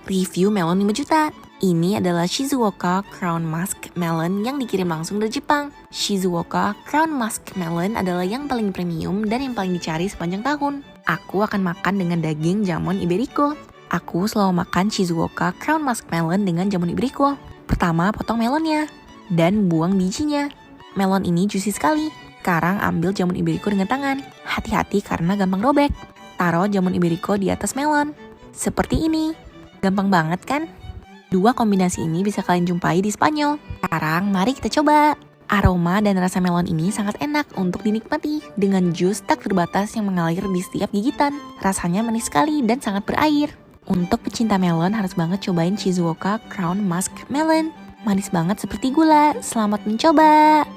Review melon 5 juta. Ini adalah Shizuoka Crown Musk Melon yang dikirim langsung dari Jepang. Shizuoka Crown Musk Melon adalah yang paling premium dan yang paling dicari sepanjang tahun. Aku akan makan dengan daging jamon Iberico. Aku selalu makan Shizuoka Crown Musk Melon dengan jamon Iberico. Pertama, potong melonnya dan buang bijinya. Melon ini juicy sekali. Sekarang ambil jamon Iberico dengan tangan. Hati-hati karena gampang robek. Taruh jamon Iberico di atas melon. Seperti ini. Gampang banget kan? Dua kombinasi ini bisa kalian jumpai di Spanyol. Sekarang mari kita coba. Aroma dan rasa melon ini sangat enak untuk dinikmati dengan jus tak terbatas yang mengalir di setiap gigitan. Rasanya manis sekali dan sangat berair. Untuk pecinta melon harus banget cobain Shizuoka Crown Musk Melon. Manis banget seperti gula. Selamat mencoba.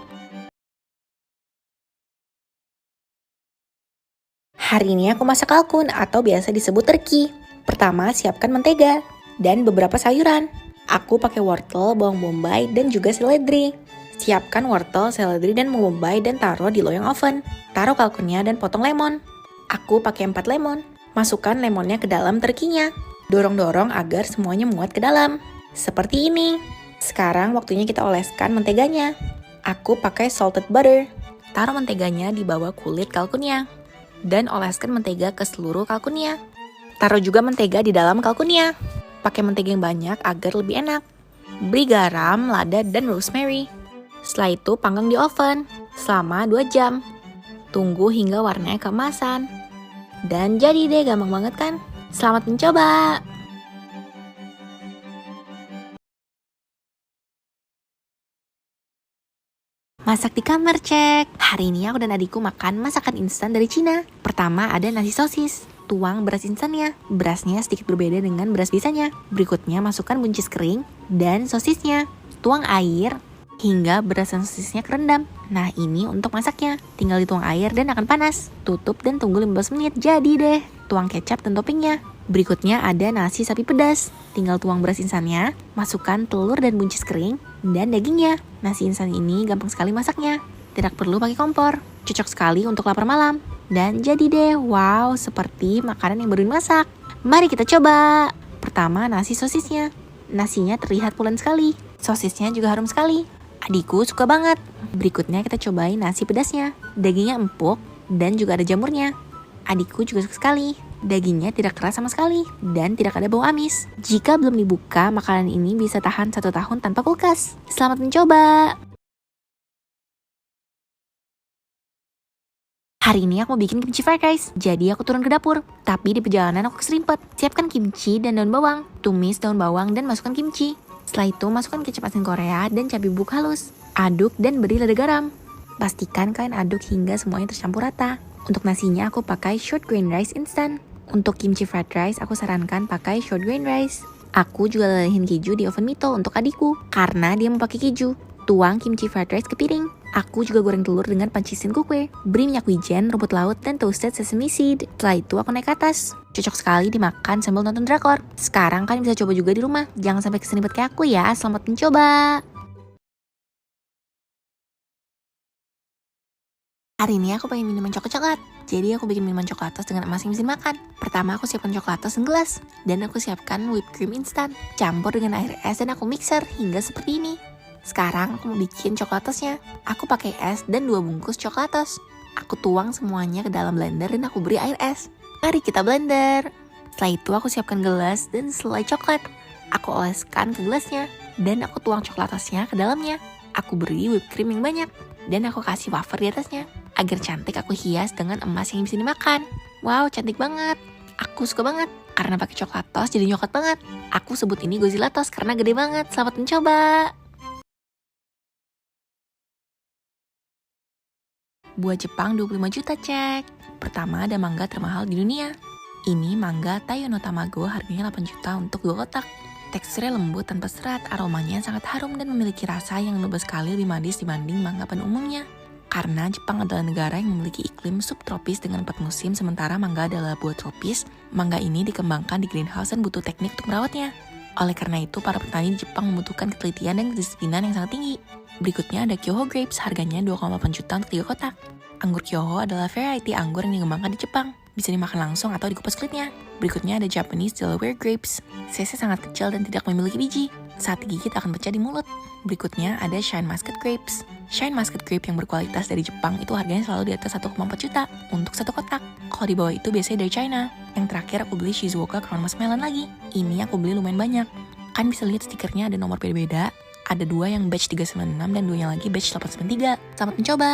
Hari ini aku masak kalkun atau biasa disebut terki. Pertama, siapkan mentega dan beberapa sayuran. Aku pakai wortel, bawang bombay, dan juga seledri. Siapkan wortel, seledri, dan bawang bombay dan taruh di loyang oven. Taruh kalkunnya dan potong lemon. Aku pakai 4 lemon. Masukkan lemonnya ke dalam terkinya. Dorong-dorong agar semuanya muat ke dalam. Seperti ini. Sekarang waktunya kita oleskan menteganya. Aku pakai salted butter. Taruh menteganya di bawah kulit kalkunnya. Dan oleskan mentega ke seluruh kalkunnya. Taruh juga mentega di dalam kalkunnya. Pakai mentega yang banyak agar lebih enak. Beri garam, lada, dan rosemary. Setelah itu panggang di oven selama 2 jam. Tunggu hingga warnanya keemasan. Dan jadi deh, gampang banget kan? Selamat mencoba! Masak di kamar, cek! Hari ini aku dan adikku makan masakan instan dari Cina. Pertama ada nasi sosis. Tuang beras instannya. Berasnya sedikit berbeda dengan beras biasanya. Berikutnya masukkan buncis kering dan sosisnya. Tuang air hingga beras dan sosisnya kerendam. Nah, ini untuk masaknya. Tinggal dituang air dan akan panas. Tutup dan tunggu 15 menit. Jadi deh. Tuang kecap dan toppingnya. Berikutnya ada nasi sapi pedas. Tinggal tuang beras insannya, masukkan telur dan buncis kering, dan dagingnya. Nasi insan ini gampang sekali masaknya. Tidak perlu pakai kompor. Cocok sekali untuk lapar malam. Dan jadi deh, wow, seperti makanan yang baru dimasak. Mari kita coba. Pertama, nasi sosisnya. Nasinya terlihat pulen sekali. Sosisnya juga harum sekali. Adikku suka banget. Berikutnya kita cobain nasi pedasnya. Dagingnya empuk dan juga ada jamurnya. Adikku juga suka sekali. Dagingnya tidak keras sama sekali dan tidak ada bau amis. Jika belum dibuka, makanan ini bisa tahan 1 tahun tanpa kulkas. Selamat mencoba. Hari ini aku mau bikin kimchi fried rice, jadi aku turun ke dapur. Tapi di perjalanan aku keserimpet. Siapkan kimchi dan daun bawang. Tumis daun bawang dan masukkan kimchi. Setelah itu masukkan kecap asin Korea dan cabai bubuk halus. Aduk dan beri lada garam. Pastikan kalian aduk hingga semuanya tercampur rata. Untuk nasinya aku pakai short grain rice instan. Untuk kimchi fried rice aku sarankan pakai short grain rice. Aku juga lelehin keju di oven mito untuk adikku karena dia mau pakai keju. Tuang kimchi fried rice ke piring. Aku juga goreng telur dengan pancisin kukwe. Beri minyak wijen, rumput laut, dan toasted sesame seed. Setelah itu aku naik ke atas. Cocok sekali dimakan sambil nonton drakor. Sekarang kalian bisa coba juga di rumah. Jangan sampai kesenipet kayak aku ya. Selamat mencoba. Hari ini aku pengen minuman coklat. Jadi aku bikin minuman coklatos dengan emas yang mesin makan. Pertama aku siapkan coklatos dan gelas. Dan aku siapkan whipped cream instan. Campur dengan air es dan aku mixer hingga seperti ini. Sekarang aku mau bikin coklatosnya. Aku pakai es dan 2 bungkus coklatos. Aku tuang semuanya ke dalam blender dan aku beri air es. Mari kita blender. Setelah itu aku siapkan gelas dan selai coklat. Aku oleskan ke gelasnya. Dan aku tuang coklatosnya ke dalamnya. Aku beri whipped cream yang banyak. Dan aku kasih wafer di atasnya. Agar cantik aku hias dengan emas yang bisa dimakan. Wow, cantik banget. Aku suka banget. Karena pakai coklatos jadi nyoklat banget. Aku sebut ini Godzilla Tos karena gede banget. Selamat mencoba. Buah Jepang 25 juta, cek. Pertama ada mangga termahal di dunia. Ini mangga Tayono Tamago, harganya 8 juta untuk 2 kotak. Teksturnya lembut tanpa serat, aromanya sangat harum dan memiliki rasa yang 12 kali lebih manis dibanding mangga pada umumnya. Karena Jepang adalah negara yang memiliki iklim subtropis dengan 4 musim, sementara mangga adalah buah tropis, mangga ini dikembangkan di greenhouse dan butuh teknik untuk merawatnya. Oleh karena itu, para petani di Jepang membutuhkan ketelitian dan kedisiplinan yang sangat tinggi. Berikutnya ada Kyoho Grapes, harganya 2,8 juta untuk 3 kotak. Anggur Kyoho adalah variety anggur yang dikembangkan di Jepang. Bisa dimakan langsung atau dikupas kulitnya. Berikutnya ada Japanese Delaware Grapes. Size sangat kecil dan tidak memiliki biji. Saat digigit akan pecah di mulut. Berikutnya ada Shine Muscat Grapes. Shine Muscat Grape yang berkualitas dari Jepang itu harganya selalu di atas 1,4 juta untuk satu kotak. Kalau di bawah itu biasanya dari China. Yang terakhir aku beli Shizuoka Crown Muskmelon lagi. Ini aku beli lumayan banyak. Kan bisa lihat stikernya ada nomor beda-beda. Ada 2 yang batch 396 dan 2 yang lagi batch 893. Selamat mencoba!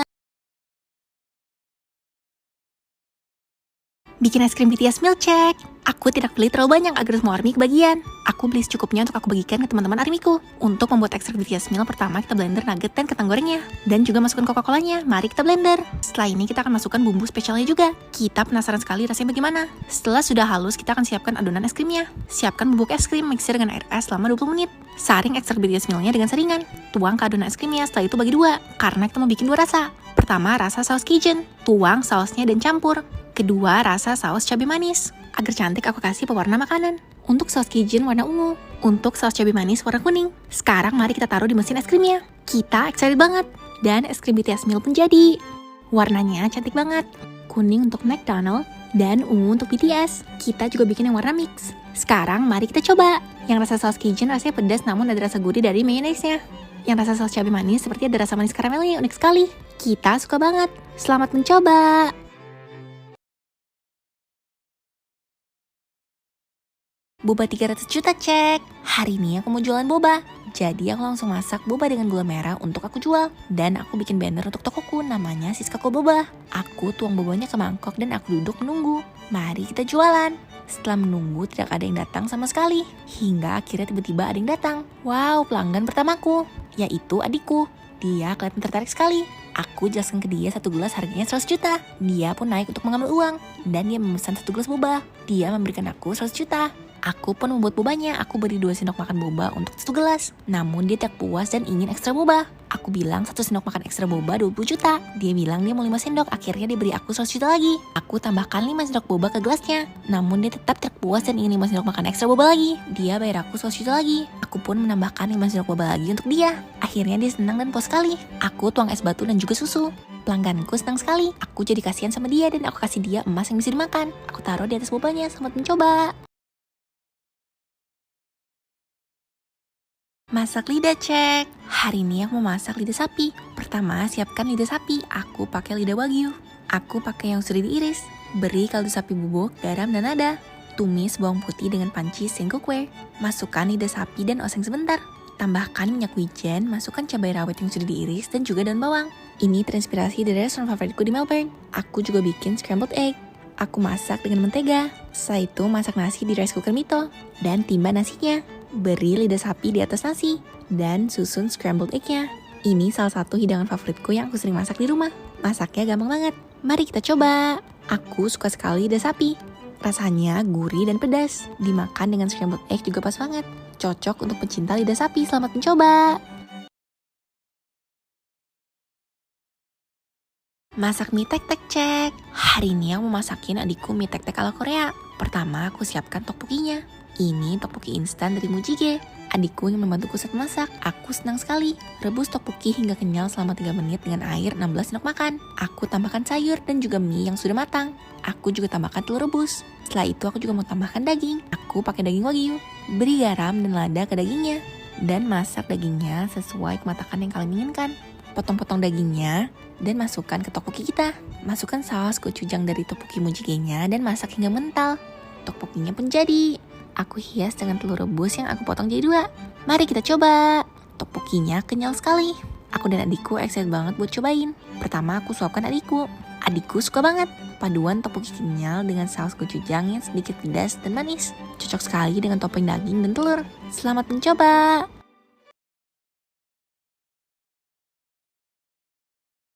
Bikin es krim BTS milkshake. Aku tidak beli terlalu banyak agar semua army kebagian. Aku beli secukupnya untuk aku bagikan ke teman-teman armiku. Untuk membuat ekstrak BTS milk, pertama kita blender nugget dan kentang gorengnya. Dan juga masukkan Coca-Colanya. Mari kita blender. Setelah ini kita akan masukkan bumbu spesialnya juga. Kita penasaran sekali rasanya bagaimana. Setelah sudah halus, kita akan siapkan adonan es krimnya. Siapkan bubuk es krim, mixer dengan air es selama 20 menit. Saring ekstrak BTS milknya dengan saringan. Tuang ke adonan es krimnya, setelah itu bagi 2. Karena kita mau bikin 2 rasa. Pertama, rasa saus Cajun. Tuang sausnya dan campur. Kedua, rasa saus cabai manis. Agar cantik aku kasih pewarna makanan. Untuk saus Cajun warna ungu. Untuk saus cabai manis warna kuning. Sekarang mari kita taruh di mesin es krimnya. Kita excited banget. Dan es krim BTS milk pun jadi. Warnanya cantik banget. Kuning untuk McDonald dan ungu untuk BTS. Kita juga bikin yang warna mix. Sekarang mari kita coba. Yang rasa saus Cajun rasanya pedas namun ada rasa gurih dari mayonnaise-nya. Yang rasa saus cabai manis seperti ada rasa manis karamelnya, unik sekali. Kita suka banget. Selamat mencoba. Boba 300 juta cek. Hari ini aku mau jualan boba. Jadi aku langsung masak boba dengan gula merah untuk aku jual. Dan aku bikin banner untuk tokoku namanya Siskako Boba. Aku tuang bobanya ke mangkok dan aku duduk menunggu. Mari kita jualan. Setelah menunggu tidak ada yang datang sama sekali. Hingga akhirnya tiba-tiba ada yang datang. Wow, pelanggan pertamaku. Yaitu adikku. Dia kelihatan tertarik sekali. Aku jelaskan ke dia 1 gelas harganya 100 juta. Dia pun naik untuk mengambil uang. Dan dia memesan 1 gelas boba. Dia memberikan aku 100 juta. Aku pun membuat bobanya. Aku beri 2 sendok makan boba untuk 1 gelas. Namun dia tidak puas dan ingin ekstra boba. Aku bilang 1 sendok makan ekstra boba 20 juta. Dia bilang dia mau 5 sendok. Akhirnya dia beri aku 100 juta lagi. Aku tambahkan 5 sendok boba ke gelasnya. Namun dia tetap tidak puas dan ingin 5 sendok makan ekstra boba lagi. Dia bayar aku 100 juta lagi. Aku pun menambahkan 5 sendok boba lagi untuk dia. Akhirnya dia senang dan puas sekali. Aku tuang es batu dan juga susu. Pelangganku senang sekali. Aku jadi kasihan sama dia dan aku kasih dia emas yang bisa dimakan. Aku taruh di atas bobanya. Selamat mencoba. Masak lidah cek. Hari ini aku mau masak lidah sapi. Pertama, siapkan lidah sapi. Aku pakai lidah wagyu. Aku pakai yang sudah diiris. Beri kaldu sapi bubuk, garam dan lada. Tumis bawang putih dengan panci cookware. Masukkan lidah sapi dan oseng sebentar. Tambahkan minyak wijen, masukkan cabai rawit yang sudah diiris dan juga daun bawang. Ini terinspirasi dari restoran favoritku di Melbourne. Aku juga bikin scrambled egg. Aku masak dengan mentega. Setelah itu masak nasi di rice cooker Mito. Dan timba nasinya. Beri lidah sapi di atas nasi. Dan susun scrambled egg-nya. Ini salah satu hidangan favoritku yang aku sering masak di rumah. Masaknya gampang banget. Mari kita coba. Aku suka sekali lidah sapi. Rasanya gurih dan pedas. Dimakan dengan scrambled egg juga pas banget. Cocok untuk pecinta lidah sapi. Selamat mencoba. Masak mie tek-tek cek. Hari ini aku mau masakin adikku mie tek-tek ala Korea. Pertama aku siapkan tteokbokkinya. Ini tteokbokki instan dari Mujige. Adikku yang membantuku saat masak. Aku senang sekali. Rebus tteokbokki hingga kenyal selama 3 menit dengan air 16 sendok makan. Aku tambahkan sayur dan juga mie yang sudah matang. Aku juga tambahkan telur rebus. Setelah itu aku juga mau tambahkan daging. Aku pakai daging wagyu. Beri garam dan lada ke dagingnya. Dan masak dagingnya sesuai kematangan yang kalian inginkan. Potong-potong dagingnya dan masukkan ke tteokbokki kita. Masukkan saus gochujang dari tteokbokki Mujige-nya dan masak hingga mental. Tteokbokkinya pun jadi. Aku hias dengan telur rebus yang aku potong jadi 2. Mari kita coba. Tteokbokkinya kenyal sekali. Aku dan adikku excited banget buat cobain. Pertama aku suapkan adikku. Adikku suka banget. Paduan tteokbokki kenyal dengan saus gochujang yang sedikit pedas dan manis. Cocok sekali dengan topping daging dan telur. Selamat mencoba.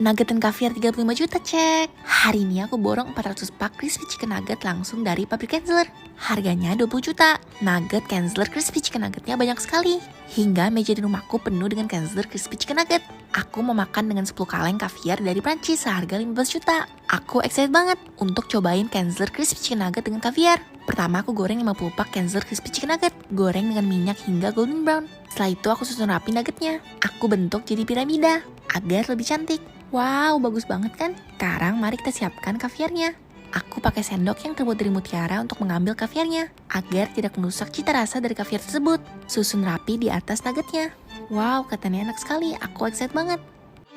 Nugget dan kaviar 35 juta cek. Hari ini aku borong 400 pak crispy chicken nugget langsung dari pabrik Kenzler. Harganya 20 juta. Nugget Kenzler crispy chicken nuggetnya banyak sekali. Hingga meja di rumahku penuh dengan Kenzler crispy chicken nugget. Aku mau makan dengan 10 kaleng kaviar dari Prancis seharga 15 juta. Aku excited banget untuk cobain Kenzler crispy chicken nugget dengan kaviar. Pertama aku goreng 50 pak Kenzler crispy chicken nugget. Goreng dengan minyak hingga golden brown. Setelah itu aku susun rapi nuggetnya. Aku bentuk jadi piramida agar lebih cantik. Wow, bagus banget kan? Sekarang mari kita siapkan kaviarnya. Aku pakai sendok yang terbuat dari mutiara untuk mengambil kaviarnya, agar tidak merusak cita rasa dari kaviar tersebut. Susun rapi di atas nuggetnya. Wow, katanya enak sekali, aku excited banget.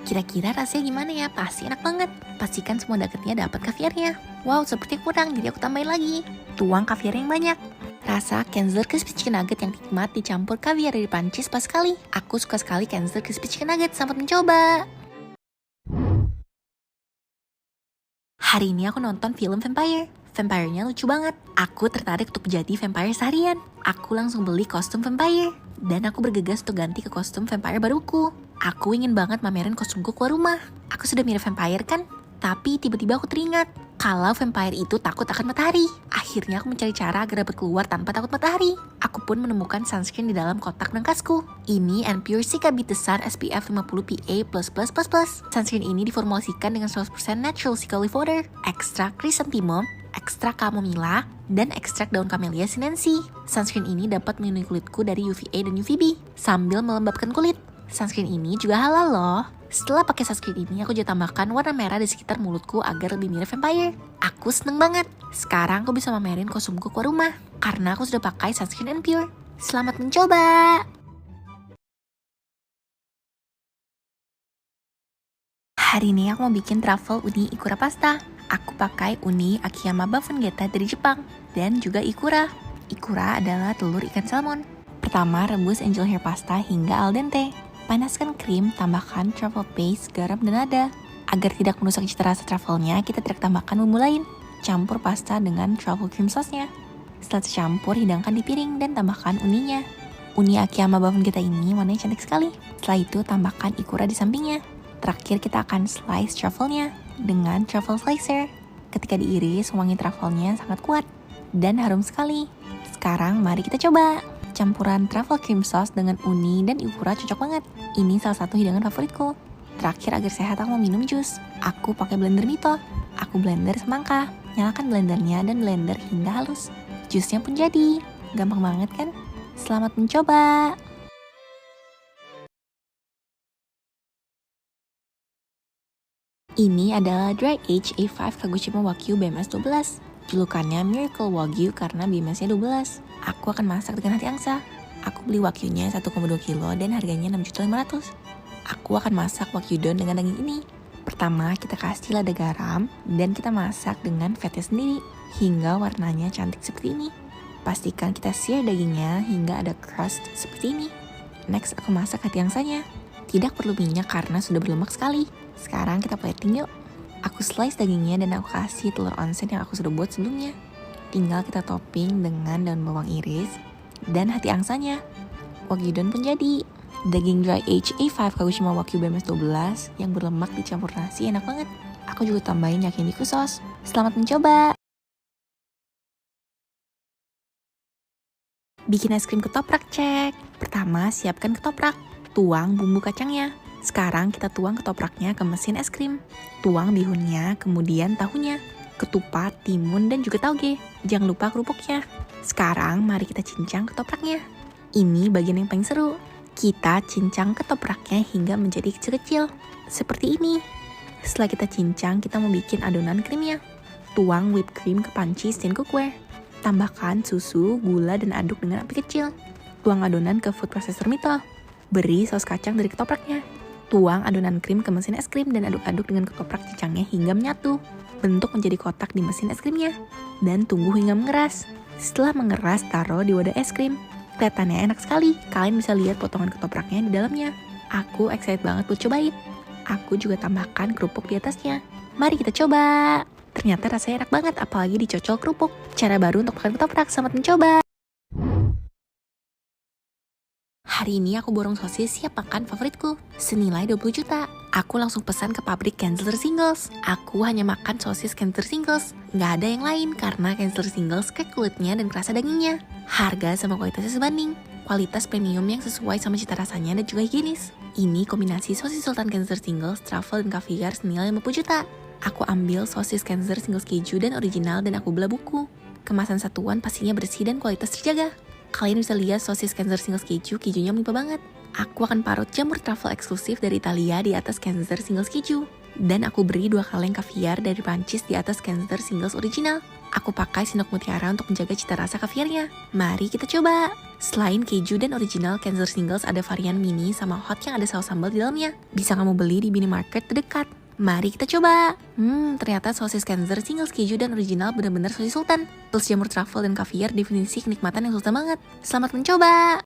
Kira-kira rasanya gimana ya? Pasti enak banget. Pastikan semua nuggetnya dapat kaviarnya. Wow, seperti kurang, jadi aku tambahin lagi. Tuang kaviar yang banyak. Rasa Kenzler Crispy Chicken Nugget yang nikmat dicampur kaviar dari Prancis pas sekali. Aku suka sekali Kenzler Crispy Chicken Nugget, selamat mencoba! Hari ini aku nonton film vampire. Vampire-nya lucu banget. Aku tertarik untuk jadi vampire seharian. Aku langsung beli kostum vampire. Dan aku bergegas untuk ganti ke kostum vampire baruku. Aku ingin banget mamerin kostumku keluar rumah. Aku sudah mirip vampire kan? Tapi tiba-tiba aku teringat, kalau vampire itu takut akan matahari. Akhirnya aku mencari cara agar dapat keluar tanpa takut matahari. Aku pun menemukan sunscreen di dalam kotak berangkasku. Ini Pure Sika Beat the Sun SPF 50 PA++++. Sunscreen ini diformulasikan dengan 100% natural Sika Leaf Water, ekstrak chrysanthemum, ekstrak chamomilla, dan ekstrak daun camellia sinensis. Sunscreen ini dapat melindungi kulitku dari UVA dan UVB sambil melembabkan kulit. Sunscreen ini juga halal loh. Setelah pakai sunscreen ini, aku juga tambahkan warna merah di sekitar mulutku agar lebih mirip vampire. Aku seneng banget. Sekarang aku bisa mamerin kostumku keluar rumah karena aku sudah pakai sunscreen Pure. Selamat mencoba! Hari ini aku mau bikin truffle uni ikura pasta. Aku pakai uni Akiyama Bavungeta dari Jepang dan juga ikura. Ikura adalah telur ikan salmon. Pertama, rebus angel hair pasta hingga al dente. Panaskan krim, tambahkan truffle paste, garam, dan lada. Agar tidak merusak cita rasa truffle-nya, kita tidak tambahkan bumbu lain. Campur pasta dengan truffle cream sauce-nya. Setelah tercampur, hidangkan di piring dan tambahkan uninya. Uni Akiyama Bavungeta ini warnanya cantik sekali. Setelah itu, tambahkan ikura di sampingnya. Terakhir, kita akan slice truffle-nya dengan truffle slicer. Ketika diiris, wangi truffle-nya sangat kuat dan harum sekali. Sekarang, mari kita coba. Campuran truffle cream sauce dengan uni dan ikura cocok banget. Ini salah satu hidangan favoritku. Terakhir, agar sehat aku mau minum jus. Aku pakai blender Mito. Aku blender semangka. Nyalakan blendernya dan blender hingga halus. Jusnya pun jadi. Gampang banget kan? Selamat mencoba! Ini adalah Dry Age A5 Kagoshima Wagyu BMS 12. Julukannya Miracle Wagyu karena BMS-nya 12. Aku akan masak dengan hati angsa. Aku beli wagyunya 1,2 kilo dan harganya 6.500.000. Aku akan masak wagyu don dengan daging ini. Pertama, kita kasih lada garam dan kita masak dengan fatnya sendiri hingga warnanya cantik seperti ini. Pastikan kita sear dagingnya hingga ada crust seperti ini. Next, aku masak hati angsanya. Tidak perlu minyak karena sudah berlemak sekali. Sekarang kita plating yuk. Aku slice dagingnya dan aku kasih telur onsen yang aku sudah buat sebelumnya. Tinggal kita topping dengan daun bawang iris dan hati angsanya. Wagyu don pun jadi. Daging dry age A5 Kagoshima Wagyu BMS 12 yang berlemak dicampur nasi enak banget. Aku juga tambahin yakiniku sauce. Selamat mencoba! Bikin es krim ketoprak cek. Pertama, siapkan ketoprak. Tuang bumbu kacangnya. Sekarang kita tuang ketopraknya ke mesin es krim. Tuang bihunnya, kemudian tahunya, ketupat, timun, dan juga tauge. Jangan lupa kerupuknya. Sekarang mari kita cincang ketopraknya. Ini bagian yang paling seru. Kita cincang ketopraknya hingga menjadi kecil-kecil. Seperti ini. Setelah kita cincang, kita mau bikin adonan krimnya. Tuang whipped cream ke panci stain cookware. Tambahkan susu, gula, dan aduk dengan api kecil. Tuang adonan ke food processor Mito. Beri saus kacang dari ketopraknya. Tuang adonan krim ke mesin es krim dan aduk-aduk dengan ketoprak cincangnya hingga menyatu. Bentuk menjadi kotak di mesin es krimnya. Dan tunggu hingga mengeras. Setelah mengeras, taruh di wadah es krim. Kelihatannya enak sekali. Kalian bisa lihat potongan ketopraknya di dalamnya. Aku excited banget buat cobain. Aku juga tambahkan kerupuk di atasnya. Mari kita coba. Ternyata rasanya enak banget, apalagi dicocol kerupuk. Cara baru untuk makan ketoprak, selamat mencoba. Hari ini aku borong sosis siap makan favoritku, senilai 20 juta. Aku langsung pesan ke pabrik Kenzler Singles. Aku hanya makan sosis Kenzler Singles. Nggak ada yang lain karena Kenzler Singles kayak kulitnya dan kerasa dagingnya. Harga sama kualitasnya sebanding. Kualitas premium yang sesuai sama cita rasanya dan juga higienis. Ini kombinasi sosis Sultan Kenzler Singles, truffle, dan caviar senilai 50 juta. Aku ambil sosis Kenzler Singles keju dan original dan aku belah buku. Kemasan satuan pastinya bersih dan kualitas terjaga. Kalian bisa lihat sosis Kenzler Singles keju, kejunya melimpah banget. Aku akan parut jamur truffle eksklusif dari Italia di atas Kenzer Singles keju. Dan aku beri 2 kaleng kaviar dari Prancis di atas Kenzer Singles original. Aku pakai sendok mutiara untuk menjaga cita rasa kaviarnya. Mari kita coba! Selain keju dan original Kenzer Singles, ada varian mini sama hot yang ada saus sambal di dalamnya. Bisa kamu beli di minimarket terdekat. Mari kita coba! Ternyata sosis Kenzer Singles keju dan original benar-benar sosis sultan. Plus jamur truffle dan kaviar definisi kenikmatan yang sultan banget. Selamat mencoba!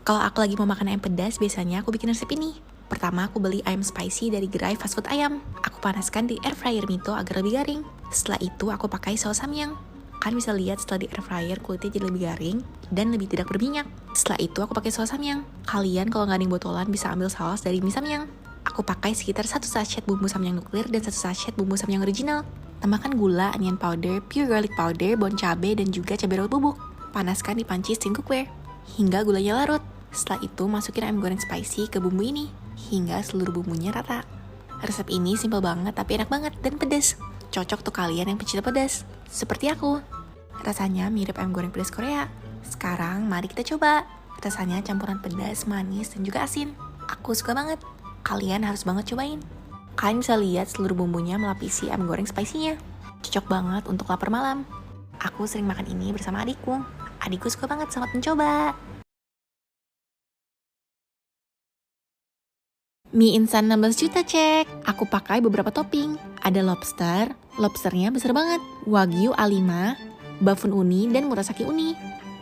Kalau aku lagi mau makan ayam pedas, biasanya aku bikin resep ini. Pertama, aku beli ayam spicy dari gerai fast food ayam. Aku panaskan di air fryer Mito agar lebih garing. Setelah itu, aku pakai saus samyang. Kalian bisa lihat setelah di air fryer kulitnya jadi lebih garing dan lebih tidak berminyak. Setelah itu, aku pakai saus samyang. Kalian kalau nggak ada yang botolan bisa ambil saus dari mie samyang. Aku pakai sekitar 1 sachet bumbu samyang nuklir dan 1 sachet bumbu samyang original. Tambahkan gula, onion powder, pure garlic powder, bon cabe, dan juga cabai rawit bubuk. Panaskan di panci steam cookware hingga gulanya larut. Setelah itu, masukin ayam goreng spicy ke bumbu ini hingga seluruh bumbunya rata. Resep ini simpel banget tapi enak banget dan pedas. Cocok tuh kalian yang pecinta pedas, seperti aku. Rasanya mirip ayam goreng pedas Korea. Sekarang mari kita coba. Rasanya campuran pedas, manis, dan juga asin. Aku suka banget. Kalian harus banget cobain. Kalian bisa lihat seluruh bumbunya melapisi ayam goreng spicy-nya. Cocok banget untuk lapar malam. Aku sering makan ini bersama adikku. Adikku suka banget, selamat mencoba. Mie instan 16 juta cek. Aku pakai beberapa topping. Ada lobster, lobsternya besar banget. Wagyu A5, bafun uni, dan murasaki uni.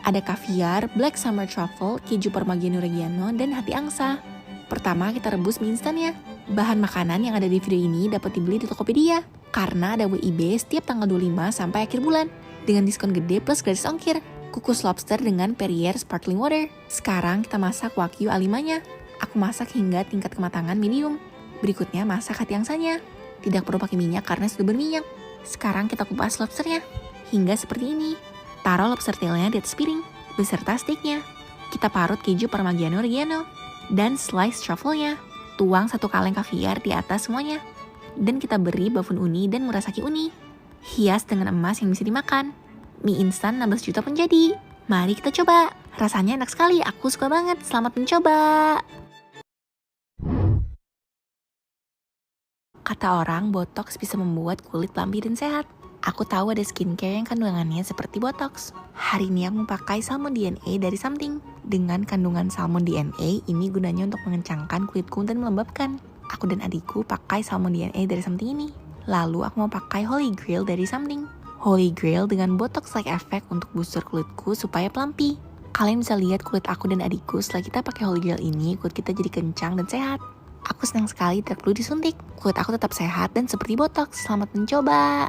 Ada kaviar, black summer truffle, keju parmigiano reggiano, dan hati angsa. Pertama kita rebus mie instannya. Bahan makanan yang ada di video ini dapat dibeli di Tokopedia. Karena ada WIB setiap tanggal 25 sampai akhir bulan. Dengan diskon gede plus gratis ongkir. Kukus lobster dengan Perrier sparkling water. Sekarang kita masak wagyu A5-nya. Aku masak hingga tingkat kematangan medium. Berikutnya masak hati angsanya. Tidak perlu pakai minyak karena sudah berminyak. Sekarang kita kupas lobsternya hingga seperti ini. Taruh lobster tailnya di atas piring beserta steaknya. Kita parut keju parmigiano reggiano dan slice truffle-nya. Tuang 1 kaleng kaviar di atas semuanya. Dan kita beri bafun uni dan murasaki uni. Hias dengan emas yang bisa dimakan. Mie instan 16 juta pun jadi. Mari kita coba. Rasanya enak sekali, aku suka banget. Selamat mencoba. Kata orang, botox bisa membuat kulit plumpi dan sehat. Aku tahu ada skincare yang kandungannya seperti botox. Hari ini aku pakai salmon DNA dari Something. Dengan kandungan salmon DNA, ini gunanya untuk mengencangkan kulitku dan melembabkan. Aku dan adikku pakai salmon DNA dari Something ini. Lalu aku mau pakai Holy Grail dari Something. Holy Grail dengan botox-like effect untuk booster kulitku supaya plumpi. Kalian bisa lihat kulit aku dan adikku setelah kita pakai Holy Grail ini, kulit kita jadi kencang dan sehat. Aku senang sekali tidak perlu disuntik. Kulit aku tetap sehat dan seperti botox. Selamat mencoba.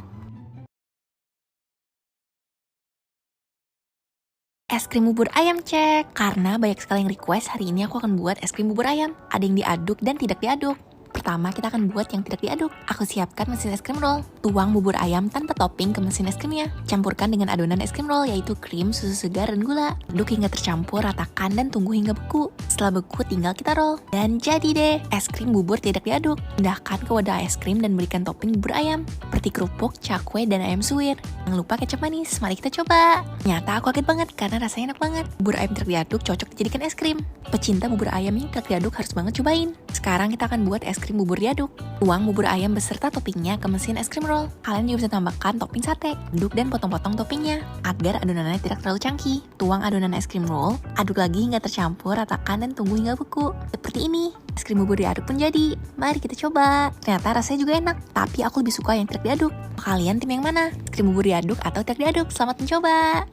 Es krim bubur ayam cek. Karena banyak sekali yang request, hari ini aku akan buat es krim bubur ayam. Ada yang diaduk dan tidak diaduk. Pertama kita akan buat yang tidak diaduk. Aku siapkan mesin es krim roll. Tuang bubur ayam tanpa topping ke mesin es krimnya. Campurkan dengan adonan es krim roll yaitu krim, susu segar, dan gula. Aduk hingga tercampur, ratakan dan tunggu hingga beku. Setelah beku tinggal kita roll. Dan jadi deh, es krim bubur tidak diaduk. Pindahkan ke wadah es krim dan berikan topping bubur ayam seperti kerupuk, cakwe, dan ayam suwir. Jangan lupa kecap manis. Mari kita coba. Ternyata aku kaget banget karena rasanya enak banget. Bubur ayam tidak diaduk cocok dijadikan es krim. Pecinta bubur ayam yang tidak diaduk harus banget cobain. Sekarang kita akan buat es krim bubur diaduk. Tuang bubur ayam beserta toppingnya ke mesin es krim roll. Kalian juga bisa tambahkan topping sate. Aduk dan potong-potong toppingnya agar adonannya tidak terlalu chunky. Tuang adonan es krim roll, aduk lagi hingga tercampur, ratakan dan tunggu hingga beku. Seperti ini, es krim bubur diaduk pun jadi. Mari kita coba. Ternyata rasanya juga enak, tapi aku lebih suka yang tidak diaduk. Kalian tim yang mana? Es krim bubur diaduk atau tidak diaduk? Selamat mencoba.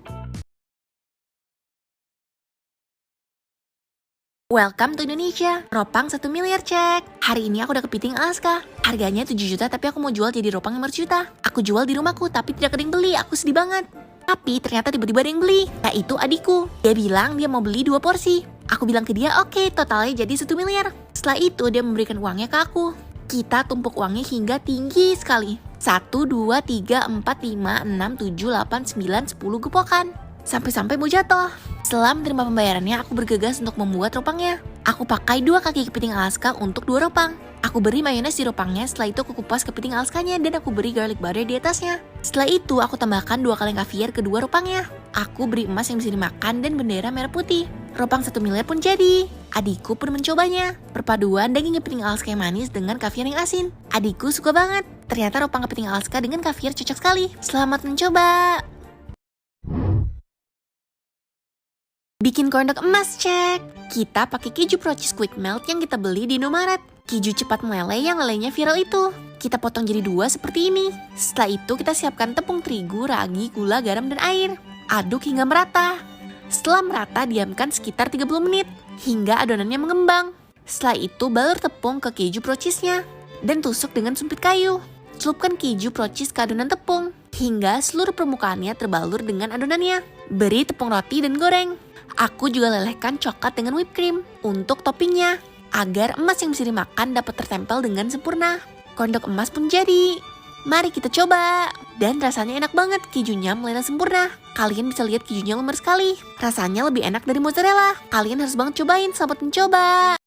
Welcome to Indonesia. Ropang 1 miliar cek. Hari ini aku udah kepiting Alaska. Harganya 7 juta tapi aku mau jual jadi ropang 5 juta. Aku jual di rumahku tapi tidak ada yang beli. Aku sedih banget. Tapi ternyata tiba-tiba ada yang beli. Yaitu adikku. Dia bilang dia mau beli 2 porsi. Aku bilang ke dia, oke, totalnya jadi 1 miliar. Setelah itu dia memberikan uangnya ke aku. Kita tumpuk uangnya hingga tinggi sekali. 1, 2, 3, 4, 5, 6, 7, 8, 9, 10 gepokan. Sampai-sampai mau jatuh. Setelah menerima pembayarannya, aku bergegas untuk membuat ropangnya. Aku pakai 2 kaki kepiting Alaska untuk 2 ropang. Aku beri mayones di ropangnya, setelah itu aku kupas kepiting Alaskanya dan aku beri garlic butter di atasnya. Setelah itu aku tambahkan 2 kaleng kaviar ke dua ropangnya. Aku beri emas yang bisa dimakan dan bendera merah putih. Ropang 1 miliar pun jadi. Adikku pun mencobanya. Perpaduan daging kepiting Alaska yang manis dengan kaviar yang asin. Adikku suka banget. Ternyata ropang kepiting Alaska dengan kaviar cocok sekali. Selamat mencoba. Bikin kondok emas, cek. Kita pakai keju pro cheese quick melt yang kita beli di Indomaret. Keju cepat meleleh yang lelehnya viral itu. Kita potong jadi 2 seperti ini. Setelah itu kita siapkan tepung terigu, ragi, gula, garam, dan air. Aduk hingga merata. Setelah merata, diamkan sekitar 30 menit hingga adonannya mengembang. Setelah itu balur tepung ke keju pro cheese-nya dan tusuk dengan sumpit kayu. Celupkan keju pro cheese ke adonan tepung hingga seluruh permukaannya terbalur dengan adonannya. Beri tepung roti dan goreng. Aku juga lelehkan coklat dengan whipped cream untuk toppingnya agar emas yang bisa dimakan dapat tertempel dengan sempurna. Kondok emas pun jadi. Mari kita coba. Dan rasanya enak banget, kejunya meleleh sempurna. Kalian bisa lihat kejunya lumer sekali. Rasanya lebih enak dari mozzarella. Kalian harus banget cobain, selamat mencoba.